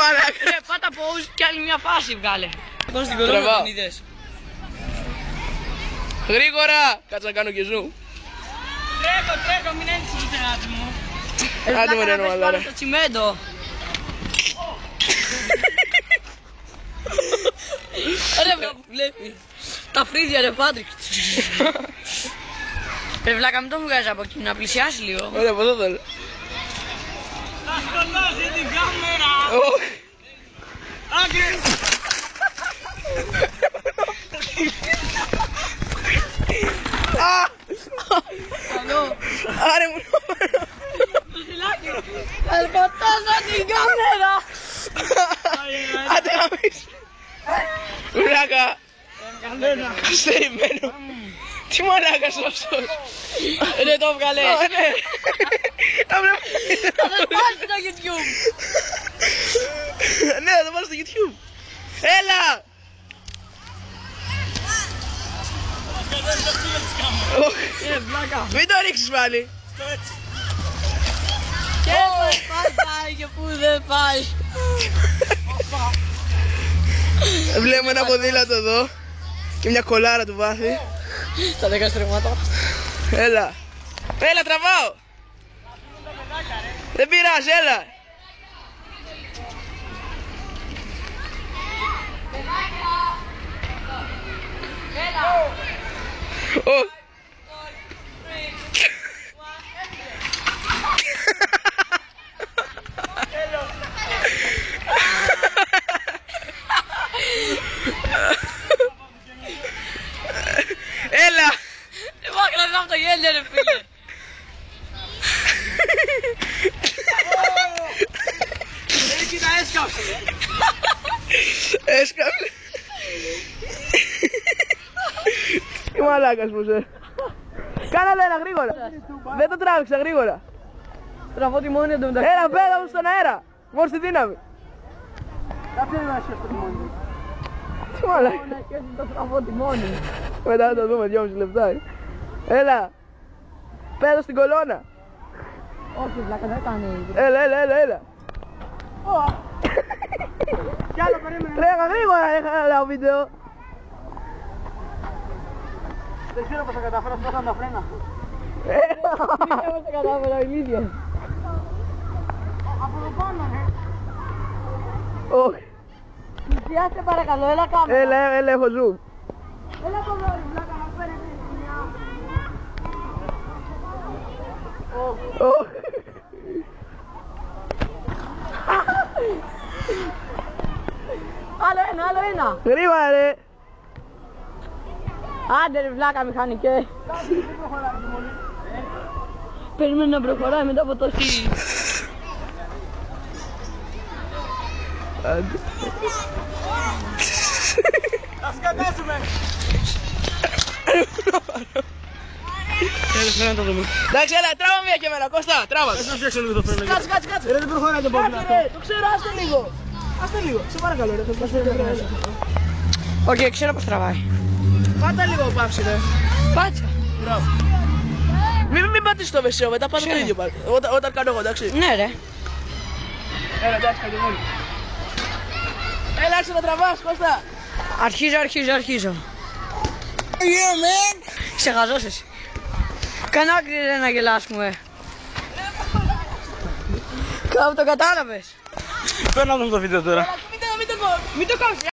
μαλάκα. Ρε, πάτα pause και άλλη μια φάση βγάλε. Πώς την κολόνα την είδες? Γρήγορα! Κάτσε να κάνω και zoom. Τρέχω, μην ένσυχες αγάπη μου. Άντε με ρένω μαλάρα. Στο τσιμέντο. Ρε που βλέπει. Τα φρύδια ρε Πάτρικ. Ρε βλάκα μην το βγάζει από εκεί, να πλησιάσει λίγο. Ωραία, πώς θα θέλω. Θα σκοτώσει την κάμερα. Άκρη. Καλό. Άρε μου. Θα σκοτώσω την κάμερα. Άντε να πεις. Μαλάκα. Στεϊμένο. Τι μαλάκας αυτός. Δεν το βγάλες. Ναι. Τα βλέπω. Θα το πάρεις στο YouTube. Ναι, θα το πάρω στο YouTube. Έλα. Μην το ρίξεις πάλι. Και πάει και που δεν πάει. Βλέπουμε ένα ποδήλατο εδώ και μια κολάρα του βάθη. Τα 10 στρεμμάτα. Έλα. Έλα, τραβάω. Δεν πειράζει, έλα. Έλα. Δεν πάω κρατάω από το γέλιο ρε φίλε. Κοίτα έσκαψε. Έσκαψε. Τι μαλάκας μου είσαι. Κάνε άλλο ένα γρήγορα. Δεν το τράβηξα γρήγορα. Τραβώ τη μόνη του μεταξύ. Έλα πέρα μου στον αέρα. Μόνο στη δύναμη. Κάτσε να είσαι αυτό τη μόνη. Τι μαλάκα. Το τραβώ τη μόνη. Μετά θα το δούμε 2,5 λεπτά. Λέγα. Πέρα στην κολόνα. Όχι βλάκα δεν κάνει. Έλα. Κι άλλο περίμενε. Λέγα γρήγορα ένα βίντεο. Δεν ξέρω πως θα καταφέρω να σπάσω τα φρένα. Δεν θα κατάφερα ηλίθεια. Από το πάνω ναι. Όχι. Πλησιάστε παρακαλώ, έλα κάμερα. Έλα έχω zoom. Έλα κομμόρι βλάκα να φέρετε μια. Άλλο ένα. Γρήγορα ρε. Άντε ρε βλάκα μηχανικέ. Περιμένει να προχωράει μετά από τόση. Άντε. Θα σκατάσουμε. Εντάξει, έλα, τράβα μία και εμένα, Κώστα, τράβα. Ας να φτιάξω λίγο το φρένο. Κάτσε. Ρε δεν προχωράει το πόδι αυτό. Το ξέρω, άστε λίγο. Σε παρακαλώ ρε, Οκ, ξέρω πως τραβάει. Πάτα λίγο πάψη ρε. Πάτσα. Μπράβο. Μην πατήσεις το μεσαίο, μετά πάνω το ίδιο πάλι. Όταν κάνω εγώ, εντάξει. Ναι ρε. Έλα, εντάξει, κάτι μόνο. Έλα, άρχισε να τραβάς, Κώστα. Αρχίζω. Yeah, man. Είσαι χαζός εσύ. Κάνε άκρη ρε να γελάς μου, Κάπου το κατάλαβες. Παίρνω αυτό το βίντεο τώρα. Μην το κάνεις.